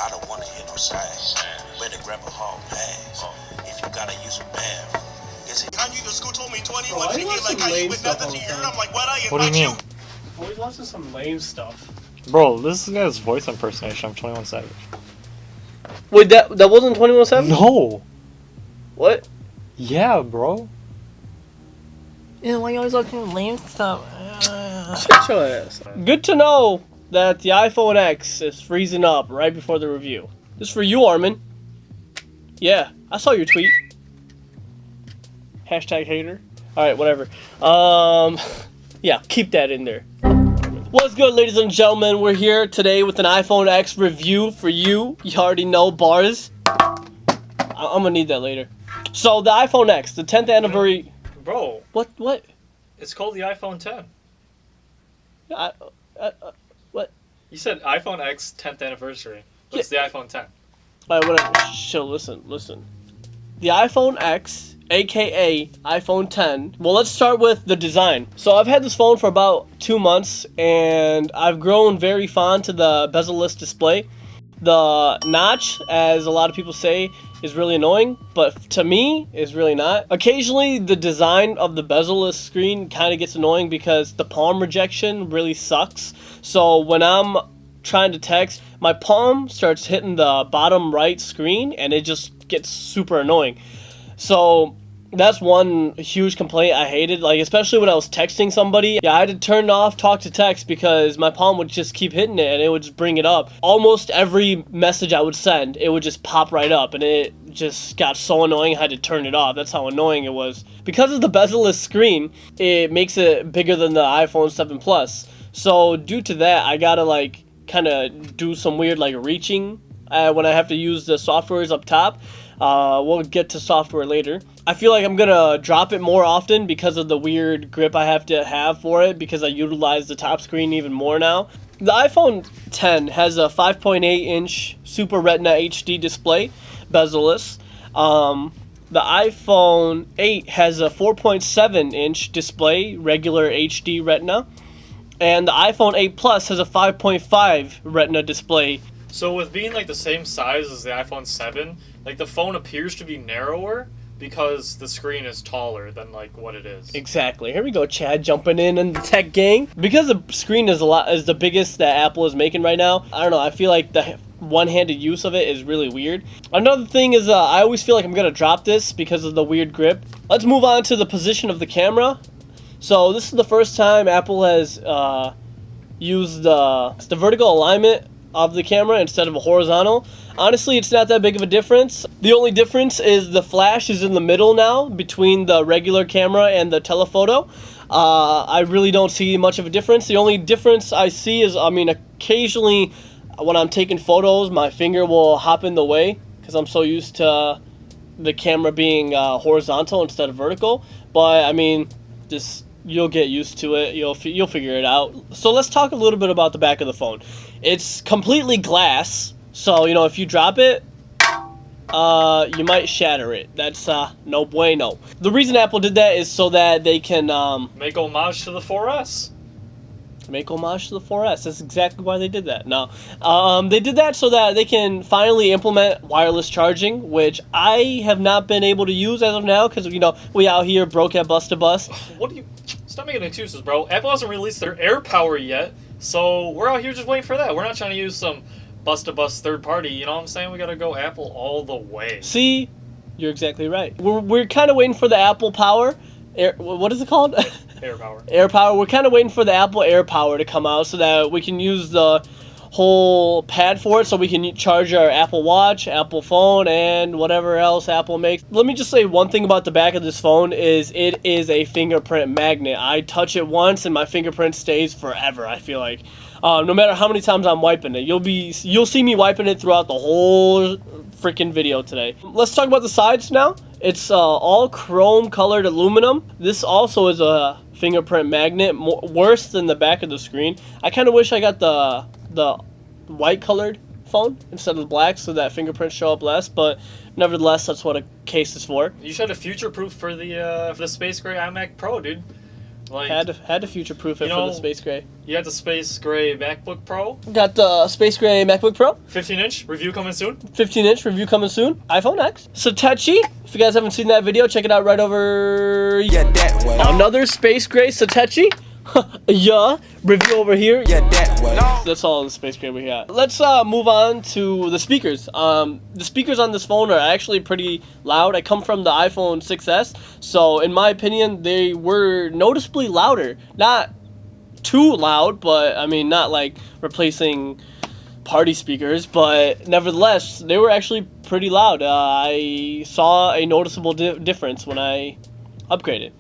I don't wanna hear no sighs. Better grab a hall pass. If you gotta use a bath. Kanye, the school told me 20 Bro, he like Kanye with nothing to hear. I'm like, what What do you mean? Always watching some lame stuff. Bro, this guy's voice impersonation. I'm 21 Savage. Wait, that wasn't 21 Savage? No. What? Yeah, bro. Yeah, why you always looking lame stuff? Shut your ass. Good to know that the iPhone X is freezing up right before the review. This is for you, Armin. Yeah, I saw your tweet. Hashtag hater. Alright, whatever. Yeah, keep that in there. What's good, ladies and gentlemen? We're here today with an iPhone X review for you. You already know bars. I'm gonna need that later. So, the iPhone X, the 10th anniversary... Bro. What? It's called the iPhone 10. What? You said iPhone X 10th anniversary. It's the iPhone 10. Alright, whatever. So, listen. The iPhone X, aka iPhone 10. Well, let's start with the design. So, I've had this phone for about 2 months, and I've grown very fond to the bezel-less display. The notch, as a lot of people say, is really annoying, but to me, is really not. Occasionally, the design of the bezel-less screen kind of gets annoying because the palm rejection really sucks. So when I'm trying to text, my palm starts hitting the bottom right screen, and it just gets super annoying. So that's one huge complaint I hated, like especially when I was texting somebody. Yeah, I had to turn off talk to text because my palm would just keep hitting it and it would just bring it up. Almost every message I would send, it would just pop right up, and it just got so annoying I had to turn it off. That's how annoying it was. Because of the bezel-less screen, it makes it bigger than the iPhone 7 Plus. So due to that, I gotta like kind of do some weird like reaching when I have to use the softwares up top. We'll get to software later. I feel like I'm gonna drop it more often because of the weird grip I have to have for it, because I utilize the top screen even more now. The iPhone 10 has a 5.8-inch Super Retina HD display, bezel-less. The iPhone 8 has a 4.7-inch display, regular HD Retina. And the iPhone 8 Plus has a 5.5 Retina display. So with being like the same size as the iPhone 7, like the phone appears to be narrower because the screen is taller than like what it is. Exactly. Here we go, Chad jumping in the tech gang. Because the screen is the biggest that Apple is making right now. I don't know. I feel like the one-handed use of it is really weird. Another thing is I always feel like I'm gonna drop this because of the weird grip. Let's move on to the position of the camera. So this is the first time Apple has used the vertical alignment of the camera instead of a horizontal. Honestly, it's not that big of a difference. The only difference is the flash is in the middle now between the regular camera and the telephoto. I really don't see much of a difference. The only difference I see is, occasionally when I'm taking photos, my finger will hop in the way because I'm so used to the camera being horizontal instead of vertical. But just you'll get used to it. You'll figure it out. So let's talk a little bit about the back of the phone. It's completely glass, so if you drop it, you might shatter it. That's no bueno. The reason Apple did that is so that they can make homage to the 4S. Make homage to the 4S. That's exactly why they did that. No, they did that so that they can finally implement wireless charging, which I have not been able to use as of now because we out here broke at Busta-Bust. What do you? Stop making excuses, bro. Apple hasn't released their AirPower yet, so we're out here just waiting for that. We're not trying to use some Busta-Bust third party. You know what I'm saying? We gotta go Apple all the way. See, you're exactly right. We're kind of waiting for the Apple Power. What is it called? AirPower. AirPower. We're kind of waiting for the Apple AirPower to come out so that we can use the whole pad for it, so we can charge our Apple Watch, Apple phone, and whatever else Apple makes. Let me just say one thing about the back of this phone is it is a fingerprint magnet. I touch it once and my fingerprint stays forever, I feel like. No matter how many times I'm wiping it. You'll see me wiping it throughout the whole freaking video today. Let's talk about the sides now. It's all chrome colored aluminum. This also is a fingerprint magnet, worse than the back of the screen. I kind of wish I got the white colored phone instead of the black so that fingerprints show up less, but nevertheless, that's what a case is for. You should have future proof for the Space Gray iMac Pro, dude. Like, had to future-proof it you for know, the Space Gray. you got the Space Gray MacBook Pro, Got the Space Gray MacBook Pro, 15-inch review coming soon. 15-inch review coming soon. iPhone X. Satechi, if you guys haven't seen that video, check it out right over. Yeah, that way. Another Space Gray Satechi. Yeah, review over here. Yeah, that way. That's all the Space Gray we got. Let's move on to the speakers. The speakers on this phone are actually pretty loud. I come from the iPhone 6s, so in my opinion, they were noticeably louder. Not too loud, but I mean, not like replacing party speakers, but nevertheless, they were actually pretty loud. I saw a noticeable difference when I upgraded.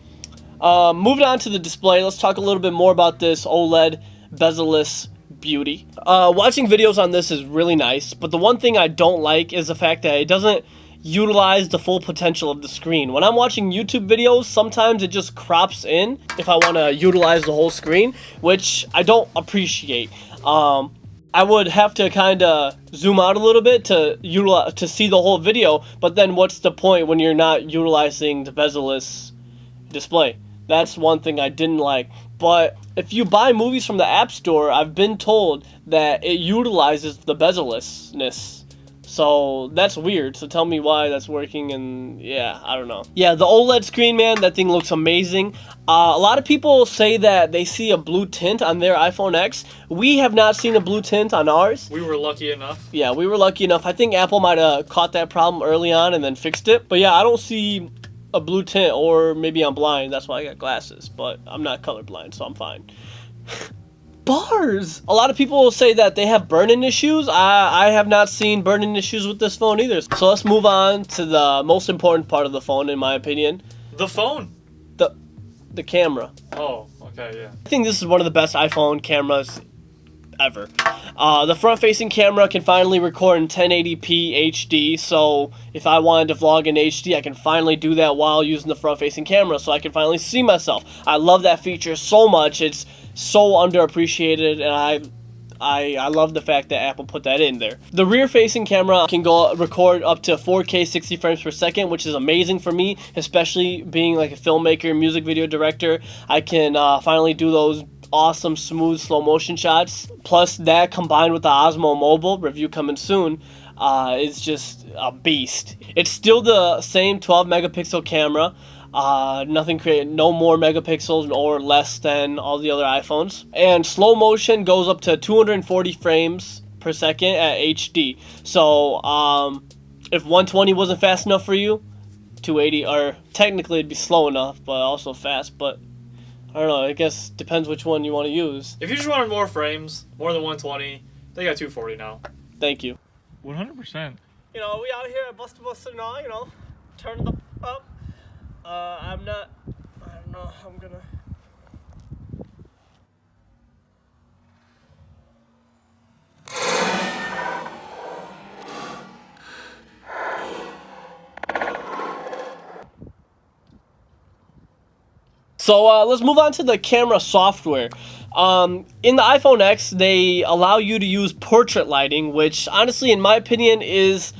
Moving on to the display, let's talk a little bit more about this OLED bezel-less beauty. Watching videos on this is really nice, but the one thing I don't like is the fact that it doesn't utilize the full potential of the screen. When I'm watching YouTube videos, sometimes it just crops in if I want to utilize the whole screen, which I don't appreciate. I would have to kind of zoom out a little bit to see the whole video, but then what's the point when you're not utilizing the bezel-less display? That's one thing I didn't like. But if you buy movies from the App Store, I've been told that it utilizes the bezel-lessness. So that's weird. So tell me why that's working, and yeah, I don't know. Yeah, the OLED screen, man, that thing looks amazing. A lot of people say that they see a blue tint on their iPhone X. We have not seen a blue tint on ours. We were lucky enough. Yeah, we were lucky enough. I think Apple might have caught that problem early on and then fixed it. But yeah, I don't see a blue tint, or maybe I'm blind. That's why I got glasses, but I'm not colorblind, so I'm fine. Bars! A lot of people will say that they have burn-in issues. I have not seen burn-in issues with this phone either. So let's move on to the most important part of the phone, in my opinion. The phone. The camera. Oh, okay, yeah. I think this is one of the best iPhone cameras ever. The front-facing camera can finally record in 1080p HD, so if I wanted to vlog in HD, I can finally do that while using the front-facing camera, so I can finally see myself. I love that feature so much. It's so underappreciated, and I love the fact that Apple put that in there. The rear-facing camera can record up to 4K 60 frames per second, which is amazing for me, especially being like a filmmaker, music video director. I can finally do those awesome, smooth, slow motion shots. Plus, that combined with the Osmo Mobile, review coming soon, is just a beast. It's still the same 12 megapixel camera. No more megapixels or less than all the other iPhones. And slow motion goes up to 240 frames per second at HD. So, if 120 wasn't fast enough for you, 280, or technically it'd be slow enough, but also fast, but I don't know, I guess depends which one you want to use. If you just wanted more frames, more than 120, they got 240 now. Thank you. 100%. You know, we out here at Busta-Bust and all, you know, turning the up. I don't know, I'm gonna... So let's move on to the camera software. In the iPhone X, they allow you to use portrait lighting, which honestly, in my opinion, is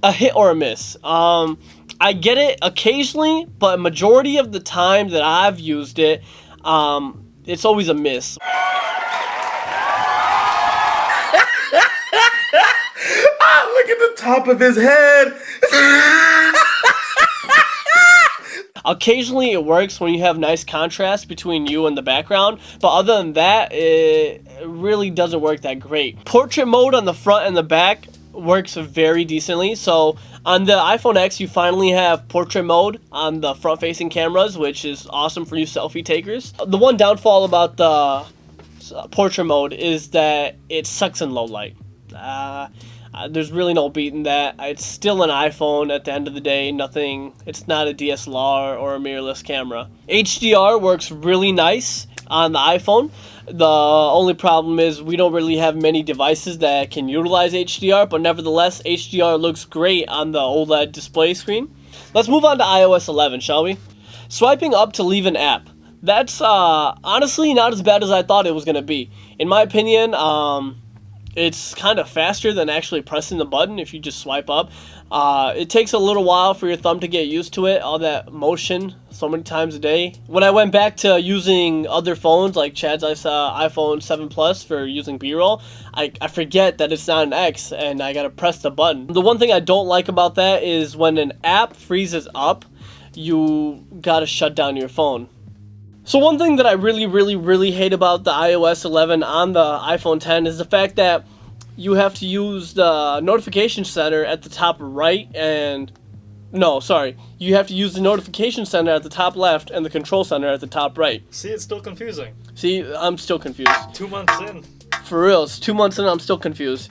a hit or a miss. I get it occasionally, but majority of the time that I've used it, it's always a miss. Look at the top of his head. Occasionally it works when you have nice contrast between you and the background, but other than that, it really doesn't work that great. Portrait mode on the front and the back works very decently. So on the iPhone X, you finally have portrait mode on the front-facing cameras, which is awesome for you selfie takers. The one downfall about the portrait mode is that it sucks in low light. There's really no beating that. It's still an iPhone at the end of the day. It's not a DSLR or a mirrorless camera. HDR works really nice on the iPhone. The only problem is we don't really have many devices that can utilize HDR, but nevertheless, HDR looks great on the OLED display screen. Let's move on to iOS 11, shall we? Swiping up to leave an app. That's honestly not as bad as I thought it was going to be. In my opinion, It's kind of faster than actually pressing the button if you just swipe up. It takes a little while for your thumb to get used to it, all that motion so many times a day. When I went back to using other phones, like Chad's iPhone 7 Plus for using B-roll, I forget that it's not an X and I gotta press the button. The one thing I don't like about that is when an app freezes up, you gotta shut down your phone. So one thing that I really hate about the iOS 11 on the iPhone 10 is the fact that you have to use the notification center at the top right and... No, sorry. You have to use the notification center at the top left and the control center at the top right. See, it's still confusing. See, I'm still confused. 2 months in. For real, it's 2 months in and I'm still confused.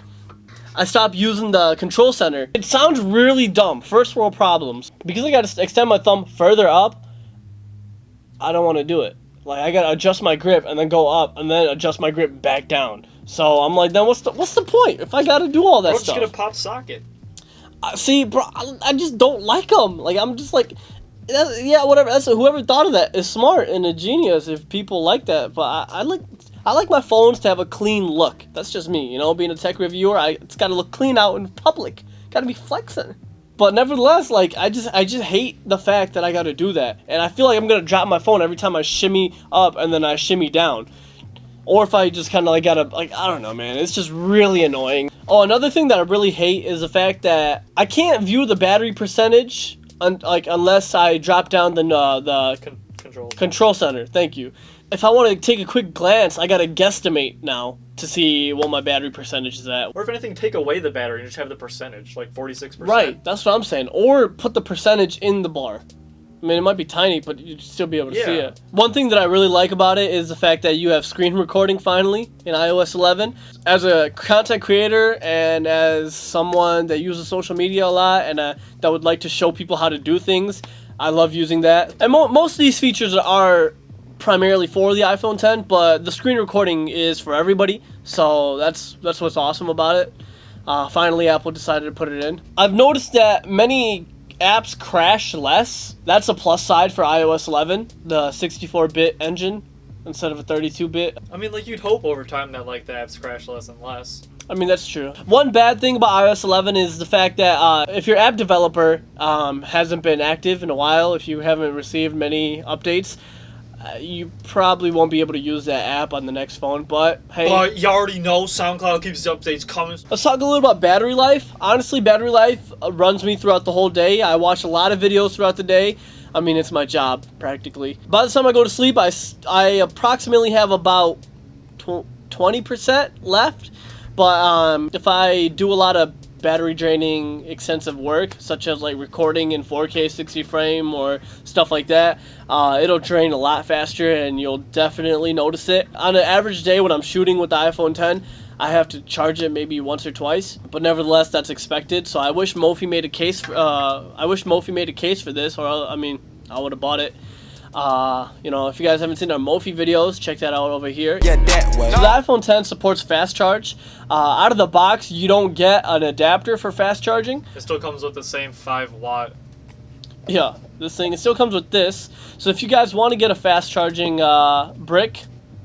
I stopped using the control center. It sounds really dumb. First world problems. Because I gotta extend my thumb further up, I don't want to do it. Like, I gotta adjust my grip and then go up and then adjust my grip back down. So I'm like, then what's the point if I gotta do all that Bro, stuff? just get a pop socket. See, bro, I just don't like them. Like, I'm just like, yeah, whatever. That's whoever thought of that is smart and a genius if people like that. But I like my phones to have a clean look. That's just me, you know. Being a tech reviewer, it's got to look clean out in public. Got to be flexing. But nevertheless, like, I just hate the fact that I got to do that. And I feel like I'm going to drop my phone every time I shimmy up and then I shimmy down. Or if I just kind of, like, got to, like, I don't know, man. It's just really annoying. Oh, another thing that I really hate is the fact that I can't view the battery percentage, unless I drop down the control center. Thank you. If I want to take a quick glance, I got to guesstimate now to see what my battery percentage is at. Or if anything, take away the battery and just have the percentage, like 46%. Right, that's what I'm saying. Or put the percentage in the bar. I mean, it might be tiny, but you'd still be able to see it. One thing that I really like about it is the fact that you have screen recording finally in iOS 11. As a content creator and as someone that uses social media a lot and that would like to show people how to do things, I love using that. And most of these features are primarily for the iPhone 10, but the screen recording is for everybody, so that's what's awesome about it. Finally, Apple decided to put it in. I've noticed that many apps crash less. That's a plus side for iOS 11, the 64-bit engine instead of a 32-bit. I mean, like, you'd hope over time that, like, the apps crash less and less. I mean, that's true. One bad thing about iOS 11 is the fact that if your app developer hasn't been active in a while, if you haven't received many updates, you probably won't be able to use that app on the next phone, but hey. But you already know SoundCloud keeps the updates coming. Let's talk a little about battery life. Honestly, battery life runs me throughout the whole day. I watch a lot of videos throughout the day. I mean, it's my job, practically. By the time I go to sleep, I approximately have about 20% left. But if I do a lot of battery draining extensive work, such as like recording in 4K 60 frame or stuff like that, it'll drain a lot faster and you'll definitely notice it. On an average day when I'm shooting with the iPhone 10, I have to charge it maybe once or twice, but nevertheless that's expected. So I wish Mophie made a case for this, or I mean, I would have bought it. You know, if you guys haven't seen our Mophie videos, check that out over here. Yeah, that way. So the iPhone 10 supports fast charge. Out of the box, you don't get an adapter for fast charging. It still comes with the same 5-watt. Yeah, this thing, it still comes with this. So if you guys want to get a fast charging brick,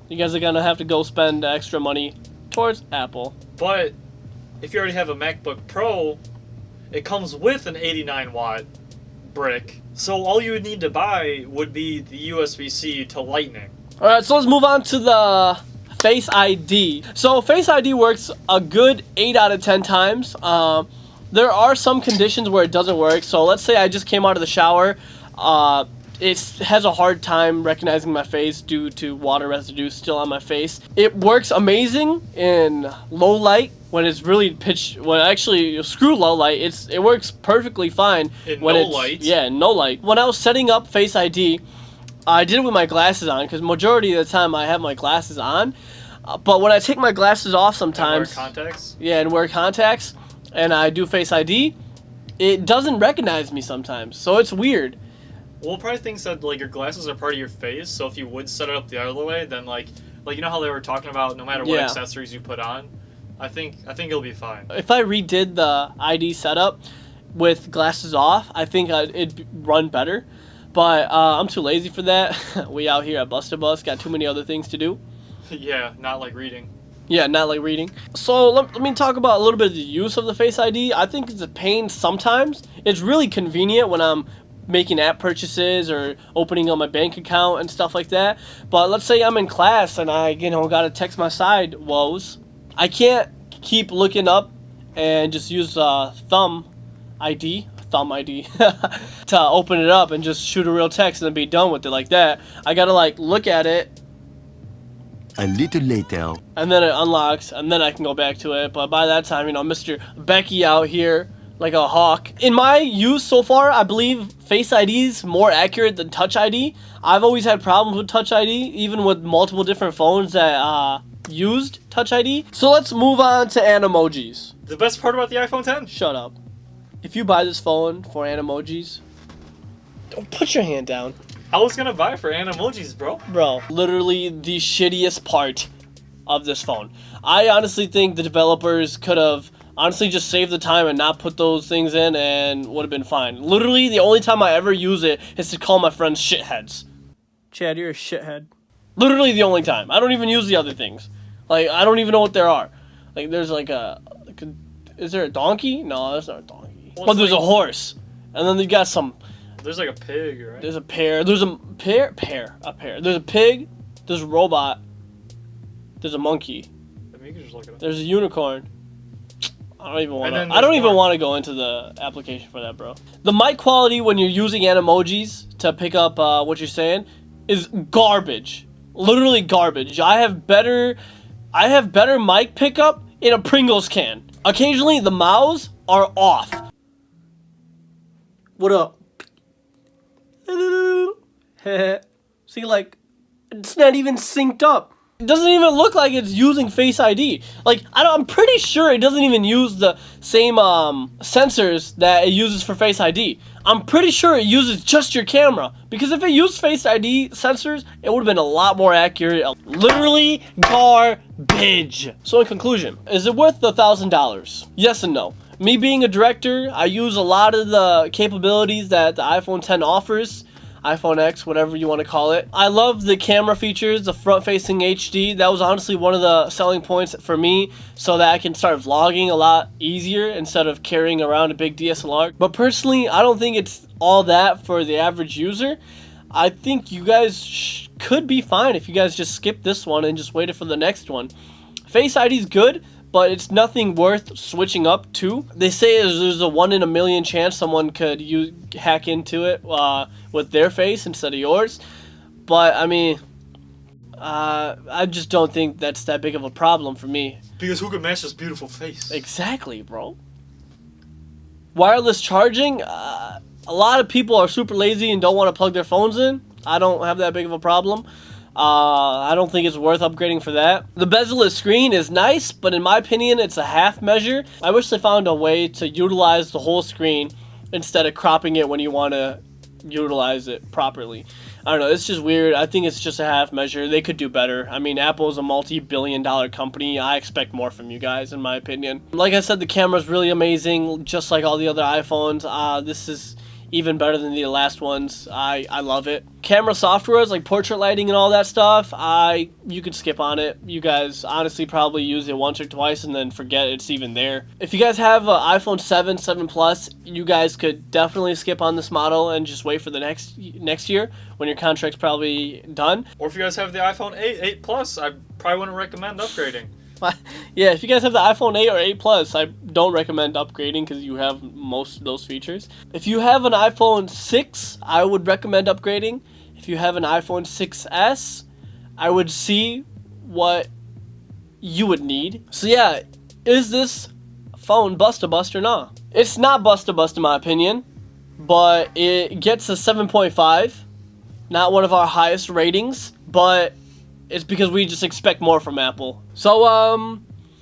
you guys are going to have to go spend extra money towards Apple. But if you already have a MacBook Pro, it comes with an 89-watt brick. So all you would need to buy would be the USB-C to Lightning. Alright, so let's move on to the Face ID. So Face ID works a good 8 out of 10 times. There are some conditions where it doesn't work. So let's say I just came out of the shower. It has a hard time recognizing my face due to water residue still on my face. It works amazing in low light. When it's really actually screw low light, it works perfectly fine. In when no it's, light? Yeah, no light. When I was setting up Face ID, I did it with my glasses on, because majority of the time I have my glasses on. But when I take my glasses off sometimes... And wear contacts? Yeah, and wear contacts, and I do Face ID, it doesn't recognize me sometimes, so it's weird. Well, it probably thinks that, like, your glasses are part of your face, so if you would set it up the other way, then, like you know how they were talking about no matter what accessories you put on? I think it'll be fine. If I redid the ID setup with glasses off, I think it'd run better. But I'm too lazy for that. We out here at Busta-Bust got too many other things to do. Yeah, not like reading. Yeah, not like reading. So let me talk about a little bit of the use of the Face ID. I think it's a pain sometimes. It's really convenient when I'm making app purchases or opening up my bank account and stuff like that. But let's say I'm in class and I, gotta text my side woes. I can't keep looking up and just use thumb ID to open it up and just shoot a real text and then be done with it like that. I gotta like look at it. A little later. And then it unlocks, and then I can go back to it. But by that time, Mr. Becky out here, like a hawk. In my use so far, I believe Face ID is more accurate than Touch ID. I've always had problems with Touch ID, even with multiple different phones that used Touch ID. So let's move on to Animojis. The best part about the iPhone 10? Shut up. If you buy this phone for Animojis, don't put your hand down. I was gonna buy it for Animojis, bro. Bro, literally the shittiest part of this phone. I honestly think the developers could have honestly just saved the time and not put those things in and would have been fine. Literally, the only time I ever use it is to call my friends shitheads. Chad, you're a shithead. Literally the only time. I don't even use the other things. Like, I don't even know what there are. Like, there's like a is there a donkey? No, that's not a donkey. Well, But there's a horse. And then you got some... There's like a pig, right? There's a pear. There's a pear. There's a pig. There's a robot. There's a monkey. I mean, you can just look it up. There's a unicorn. I don't even want to. And I don't even more. want to go into the application for that, bro. The mic quality when you're using Animojis to pick up what you're saying is garbage. Literally garbage. I have better mic pickup in a Pringles can. Occasionally the mouths are off. What up? See, like, it's not even synced up. It doesn't even look like it's using Face ID. Like, I'm pretty sure it doesn't even use the same sensors that it uses for Face ID. I'm pretty sure it uses just your camera. Because if it used Face ID sensors, it would have been a lot more accurate. Literally garbage. So in conclusion, is it worth the $1,000? Yes and no. Me being a director, I use a lot of the capabilities that the iPhone 10 offers. iPhone X, whatever you want to call it. I love the camera features, the front-facing HD. That was honestly one of the selling points for me, so that I can start vlogging a lot easier instead of carrying around a big DSLR. But personally, I don't think it's all that for the average user. I think you guys could be fine if you guys just skip this one and just waited for the next one. Face ID is good, but it's nothing worth switching up to. They say there's a 1 in a million chance someone could hack into it with their face instead of yours. But, I mean, I just don't think that's that big of a problem for me. Because who could match this beautiful face? Exactly, bro. Wireless charging, a lot of people are super lazy and don't want to plug their phones in. I don't have that big of a problem. I don't think it's worth upgrading for that. The bezel-less screen is nice, but in my opinion, it's a half measure. I wish they found a way to utilize the whole screen instead of cropping it when you want to utilize it properly. I don't know, it's just weird. I think it's just a half measure. They could do better. I mean, Apple's a multi-billion-dollar company. I expect more from you guys, in my opinion. Like I said, the camera's really amazing, just like all the other iPhones. This is even better than the last ones. I love it. Camera softwares like portrait lighting and all that stuff, you could skip on it. You guys honestly probably use it once or twice and then forget it's even there. If you guys have an iPhone 7, 7 Plus, you guys could definitely skip on this model and just wait for the next year when your contract's probably done. Or if you guys have the iPhone 8, 8 Plus, I probably wouldn't recommend upgrading. Yeah, if you guys have the iPhone 8 or 8 Plus, I don't recommend upgrading because you have most of those features. If you have an iPhone 6, I would recommend upgrading. If you have an iPhone 6s, I would see what you would need. So yeah, is this phone Busta-Bust or not? It's not Busta-Bust in my opinion, but it gets a 7.5. Not one of our highest ratings, but it's because we just expect more from Apple. So,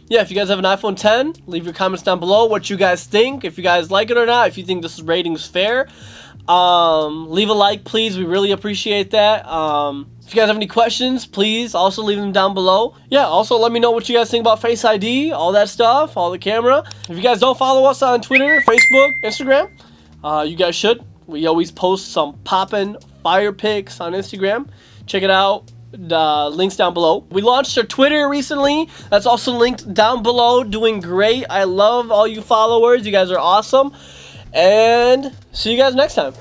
yeah, if you guys have an iPhone 10, leave your comments down below what you guys think, if you guys like it or not, if you think this rating's fair. Leave a like, please. We really appreciate that. If you guys have any questions, please also leave them down below. Yeah, also let me know what you guys think about Face ID, all that stuff, all the camera. If you guys don't follow us on Twitter, Facebook, Instagram, you guys should. We always post some poppin' fire pics on Instagram. Check it out. Links down below. We launched our Twitter recently. That's also linked down below. Doing great. I love all you followers. You guys are awesome. And see you guys next time.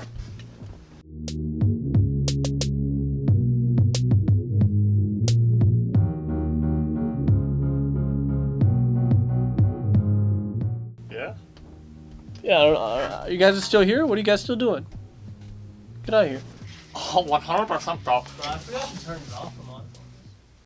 Yeah. Yeah, I don't know. You guys are still here? What are you guys still doing? Get out of here. Oh, 100% bro. I forgot to turn it off.